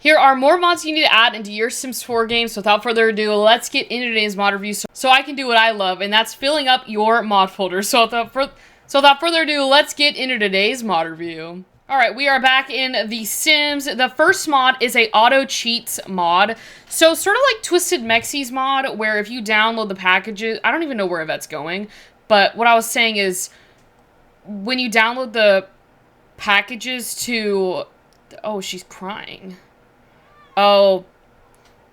Here are more mods you need to add into your Sims 4 game. So without further ado, let's get into today's mod review so I can do what I love, and that's filling up your mod folder. So without further ado, let's get into today's mod review. Alright, we are back in The Sims. The first mod is a AutoCheats mod. So sort of like Twisted Mexie's mod, where if you download the packages, I don't even know where that's going, but what I was saying is, when you download the packages to... Oh, she's crying. Oh,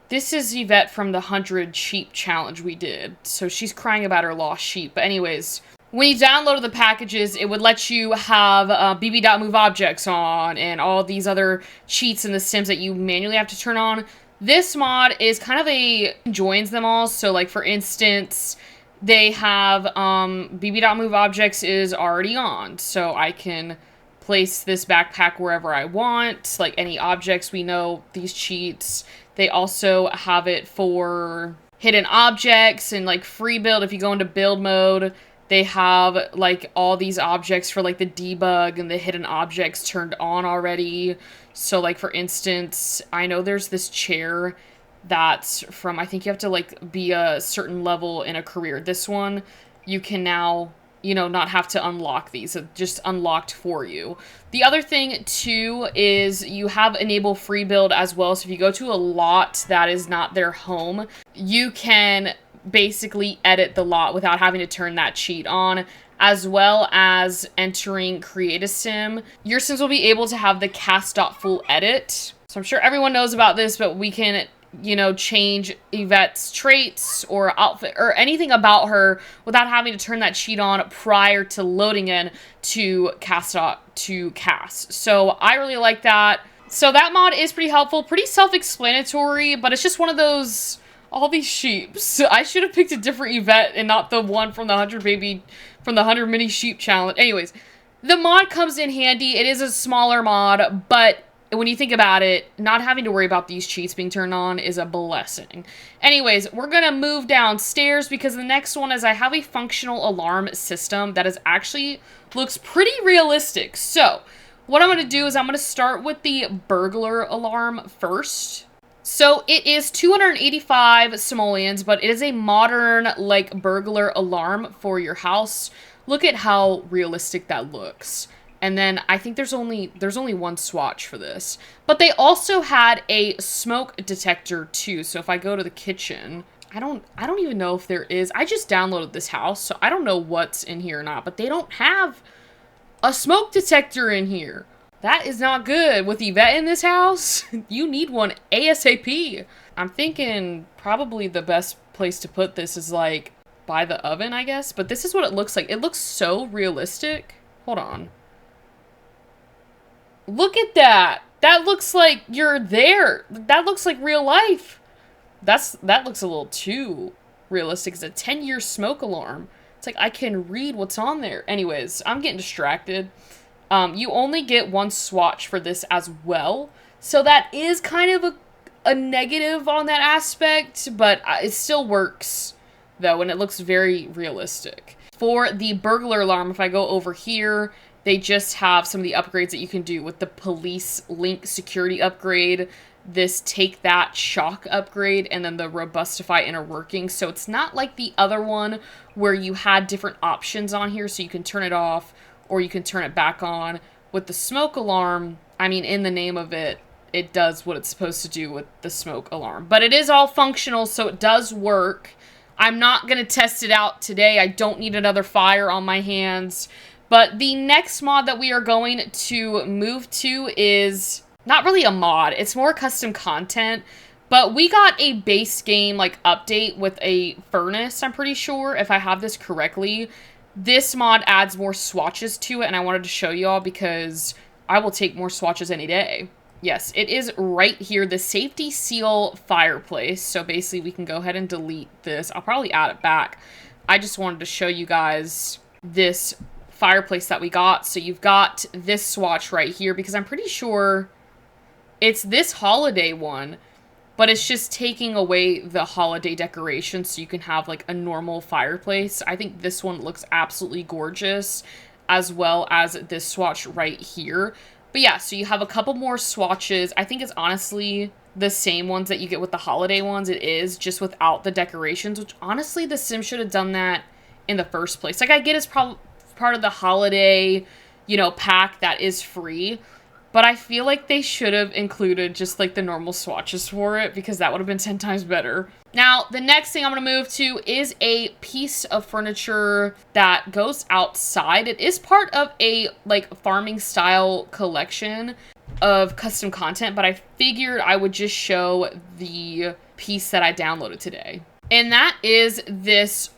this is Yvette from the 100 Sheep Challenge we did. So she's crying about her lost sheep. But anyways, when you downloaded the packages, it would let you have bb.moveobjects on and all these other cheats in the Sims that you manually have to turn on. This mod is kind of joins them all. So like for instance, they have bb.moveobjects is already on. So I can place this backpack wherever I want, like any objects. We know these cheats. They also have it for hidden objects and like free build. If you go into build mode, they have like all these objects for like the debug and the hidden objects turned on already. So like for instance, I know there's this chair that's from, I think you have to like be a certain level in a career. This one, you can now, you know, not have to unlock these. It's just unlocked for you. The other thing, too, is you have enable free build as well. So if you go to a lot that is not their home, you can basically edit the lot without having to turn that cheat on, as well as entering create a sim. Your Sims will be able to have the cast.full edit. So I'm sure everyone knows about this, but we can, you know, change Yvette's traits or outfit or anything about her without having to turn that cheat on prior to loading in to cast. So I really like that. So that mod is pretty helpful, pretty self-explanatory, but it's just one of those, all these sheep. So I should have picked a different Yvette and not the one from the 100 mini sheep challenge. Anyways, the mod comes in handy. It is a smaller mod, but when you think about it, not having to worry about these cheats being turned on is a blessing. Anyways, we're going to move downstairs because the next one is I have a functional alarm system that is actually looks pretty realistic. So what I'm going to do is I'm going to start with the burglar alarm first. So it is 285 simoleons, but it is a modern like burglar alarm for your house. Look at how realistic that looks. And then I think there's only one swatch for this. But they also had a smoke detector too. So if I go to the kitchen, I don't even know if there is. I just downloaded this house, so I don't know what's in here or not, but they don't have a smoke detector in here. That is not good. With Yvette in this house, you need one ASAP. I'm thinking probably the best place to put this is like by the oven, I guess. But this is what it looks like. It looks so realistic. Hold on. Look at that. That looks like you're there. That looks like real life. That looks a little too realistic. It's a 10-year smoke alarm. It's like I can read what's on there. Anyways, I'm getting distracted. You only get one swatch for this as well. So that is kind of a negative on that aspect, but it still works though, and it looks very realistic. For the burglar alarm, if I go over here, they just have some of the upgrades that you can do with the police link security upgrade, this take that shock upgrade, and then the robustify inner working. So it's not like the other one where you had different options on here so you can turn it off or you can turn it back on. With the smoke alarm, I mean, in the name of it, it does what it's supposed to do with the smoke alarm. But it is all functional, so it does work. I'm not going to test it out today. I don't need another fire on my hands. But the next mod that we are going to move to is not really a mod. It's more custom content. But we got a base game like update with a furnace, I'm pretty sure, if I have this correctly. This mod adds more swatches to it, and I wanted to show you all because I will take more swatches any day. Yes, it is right here, the safety seal fireplace. So basically we can go ahead and delete this. I'll probably add it back. I just wanted to show you guys this fireplace that we got. So you've got this swatch right here because I'm pretty sure it's this holiday one, but it's just taking away the holiday decoration so you can have like a normal fireplace. I think this one looks absolutely gorgeous, as well as this swatch right here. But yeah, so you have a couple more swatches. I think it's honestly the same ones that you get with the holiday ones. It is, just without the decorations, which honestly the Sims should have done that in the first place. Like, I get it's probably part of the holiday, you know, pack that is free, but I feel like they should have included just like the normal swatches for it, because that would have been 10 times better. Now, the next thing I'm going to move to is a piece of furniture that goes outside. It is part of a like farming style collection of custom content, but I figured I would just show the piece that I downloaded today. And that is this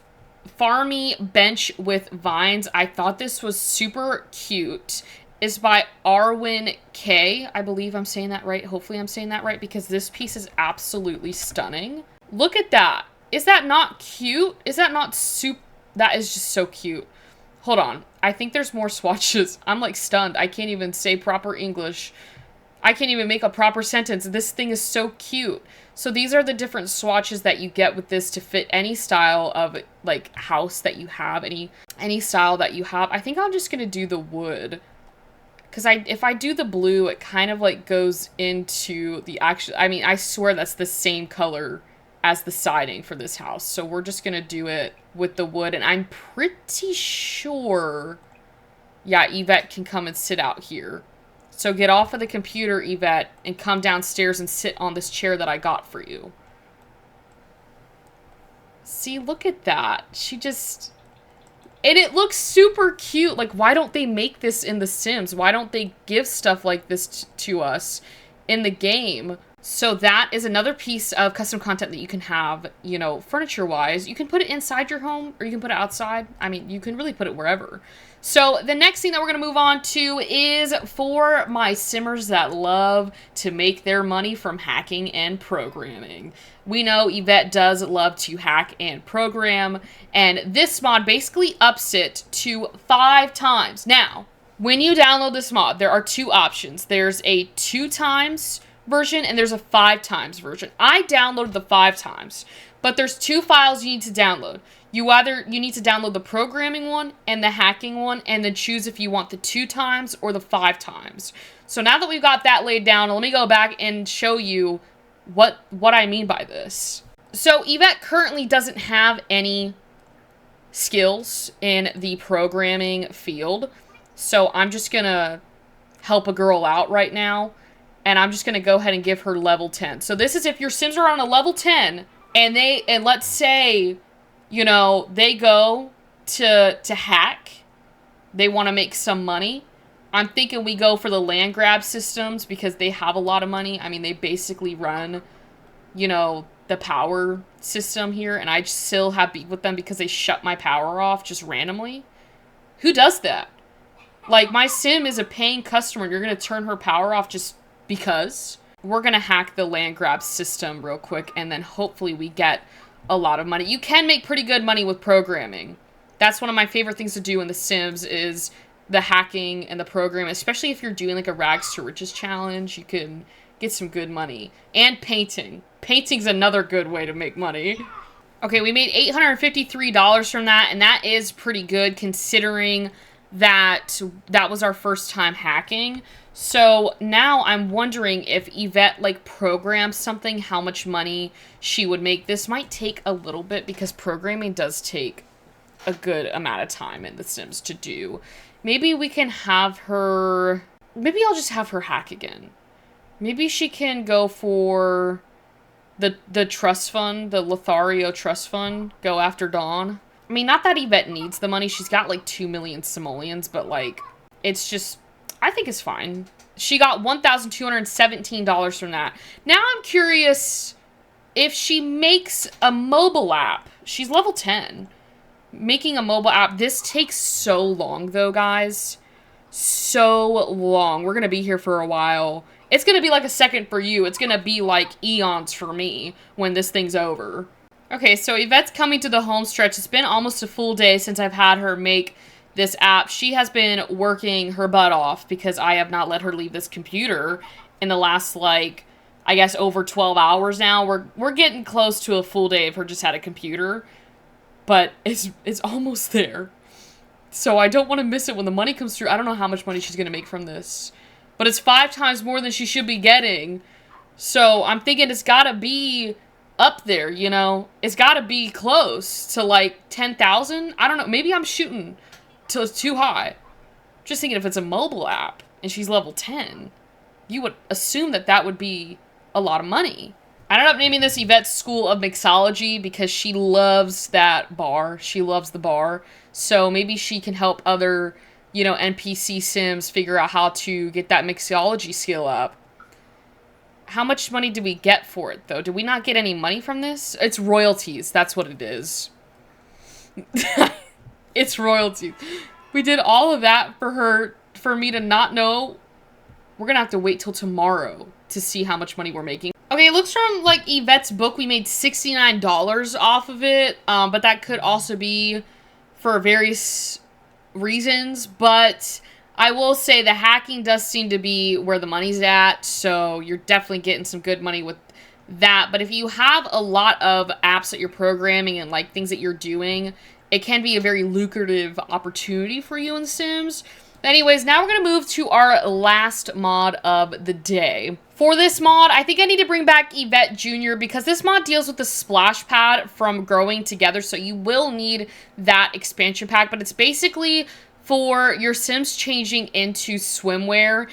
Farmey bench with vines. I thought this was super cute. It's by Arwin K. I believe I'm saying that right. Hopefully I'm saying that right, because this piece is absolutely stunning. Look at that. Is that not cute? Is that not that is just so cute. Hold on. I think there's more swatches. I'm like stunned. I can't even say proper English. I can't even make a proper sentence. This thing is so cute. So these are the different swatches that you get with this to fit any style of like house that you have, any style that you have. I think I'm just going to do the wood. Because if I do the blue, it kind of like goes into the actual, I mean, I swear that's the same color as the siding for this house. So we're just going to do it with the wood. And I'm pretty sure, yeah, Yvette can come and sit out here. So get off of the computer, Yvette, and come downstairs and sit on this chair that I got for you. See, look at that. She just... And it looks super cute. Like, why don't they make this in The Sims? Why don't they give stuff like this to us in the game? So that is another piece of custom content that you can have, you know, furniture-wise. You can put it inside your home, or you can put it outside. I mean, you can really put it wherever. So the next thing that we're going to move on to is for my Simmers that love to make their money from hacking and programming. We know Yvette does love to hack and program, and this mod basically ups it to 5 times. Now, when you download this mod, there are 2 options. There's a 2 times version and there's a 5 times version. I downloaded the 5 times, but there's 2 files you need to download. You need to download the programming one and the hacking one, and then choose if you want the 2 times or the 5 times. So now that we've got that laid down, let me go back and show you what I mean by this. So Yvette currently doesn't have any skills in the programming field. So I'm just gonna help a girl out right now, and I'm just gonna go ahead and give her level 10. So this is if your Sims are on a level 10 and let's say, you know, they go to hack, they want to make some money. I'm thinking we go for the land grab systems because they have a lot of money. I mean, they basically run, you know, the power system here, and I still have beef with them because they shut my power off just randomly. Who does that? Like, my Sim is a paying customer, and you're going to turn her power off just because? We're going to hack the land grab system real quick, and then hopefully we get a lot of money. You can make pretty good money with programming. That's one of my favorite things to do in The Sims is the hacking and the program, especially if you're doing like a rags to riches challenge. You can get some good money. And painting. Painting's another good way to make money. Okay, we made $853 from that, and that is pretty good considering that that was our first time hacking. So now I'm wondering if Yvette like programs something, how much money she would make. This might take a little bit because programming does take a good amount of time in The Sims to do. Maybe we can have her... Maybe I'll just have her hack again. Maybe she can go for the trust fund, the Lothario trust fund, go after Dawn. I mean, not that Yvette needs the money. She's got like 2 million simoleons, but like, it's just... I think it's fine. She got $1,217 from that. Now I'm curious if she makes a mobile app. She's level 10. Making a mobile app. This takes so long, though, guys. So long. We're going to be here for a while. It's going to be like a second for you. It's going to be like eons for me when this thing's over. Okay, so Yvette's coming to the home stretch. It's been almost a full day since I've had her make this app. She has been working her butt off because I have not let her leave this computer in the last, like, I guess over 12 hours now. We're getting close to a full day of her just had a computer. But it's almost there. So I don't want to miss it when the money comes through. I don't know how much money she's going to make from this. but it's 5 times more than she should be getting. So I'm thinking it's gotta be up there, you know? It's gotta be close to like 10,000. I don't know. Maybe I'm shooting till it's too high. Just thinking if it's a mobile app and she's level 10, you would assume that that would be a lot of money. I ended up naming this Yvette's School of Mixology because she loves that bar. She loves the bar. So maybe she can help other, you know, NPC Sims figure out how to get that mixology skill up. How much money did we get for it, though? Did we not get any money from this? It's royalties. That's what it is. It's royalties. We did all of that for me to not know. We're gonna have to wait till tomorrow to see how much money we're making. Okay, it looks from, like, Yvette's book, we made $69 off of it, but that could also be for various reasons, but I will say the hacking does seem to be where the money's at, so you're definitely getting some good money with that. But if you have a lot of apps that you're programming and, like, things that you're doing, it can be a very lucrative opportunity for you in Sims. Anyways, now we're going to move to our last mod of the day. For this mod, I think I need to bring back Yvette Jr. because this mod deals with the splash pad from Growing Together, so you will need that expansion pack, but it's basically for your Sims changing into swimwear,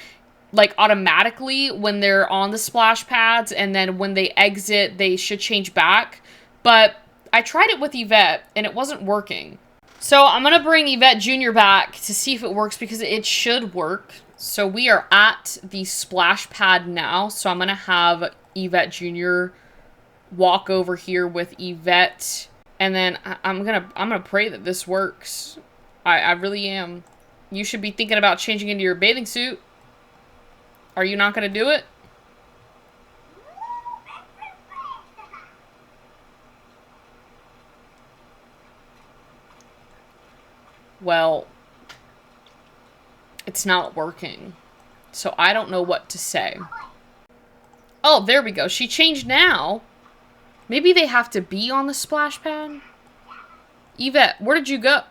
like automatically when they're on the splash pads, and then when they exit, they should change back. But I tried it with Yvette, and it wasn't working. So I'm going to bring Yvette Jr. back to see if it works because it should work. So we are at the splash pad now. So I'm going to have Yvette Jr. walk over here with Yvette. And then I'm gonna pray that this works. I really am. You should be thinking about changing into your bathing suit. Are you not going to do it? Well, it's not working. So I don't know what to say. Oh, there we go. She changed now. Maybe they have to be on the splash pad? Yvette, where did you go?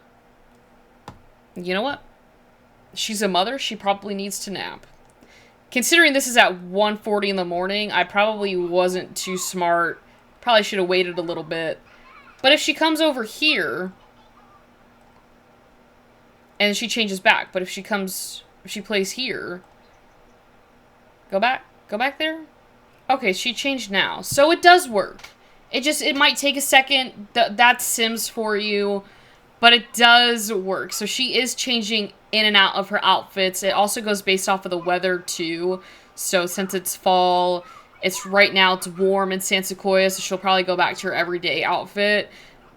You know what? She's a mother. She probably needs to nap. Considering this is at 1:40 in the morning, I probably wasn't too smart. Probably should have waited a little bit. But if she comes over here... and she changes back. But if she plays here... Go back there? Okay, she changed now. So it does work. It might take a second. That's Sims for you. But it does work. So she is changing in and out of her outfits. It also goes based off of the weather, too. So since it's fall, right now it's warm in San Sequoia, so she'll probably go back to her everyday outfit.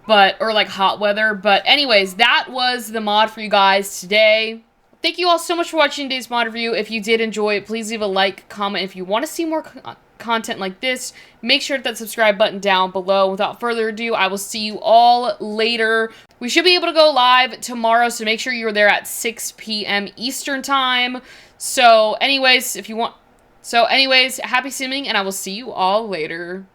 Or like hot weather. But anyways, that was the mod for you guys today. Thank you all so much for watching today's mod review. If you did enjoy it, please leave a like, comment. If you want to see more content like this, make sure to hit that subscribe button down below. Without further ado, I will see you all later. We should be able to go live tomorrow, so make sure you're there at 6 p.m. Eastern time. So anyways, happy simming, and I will see you all later.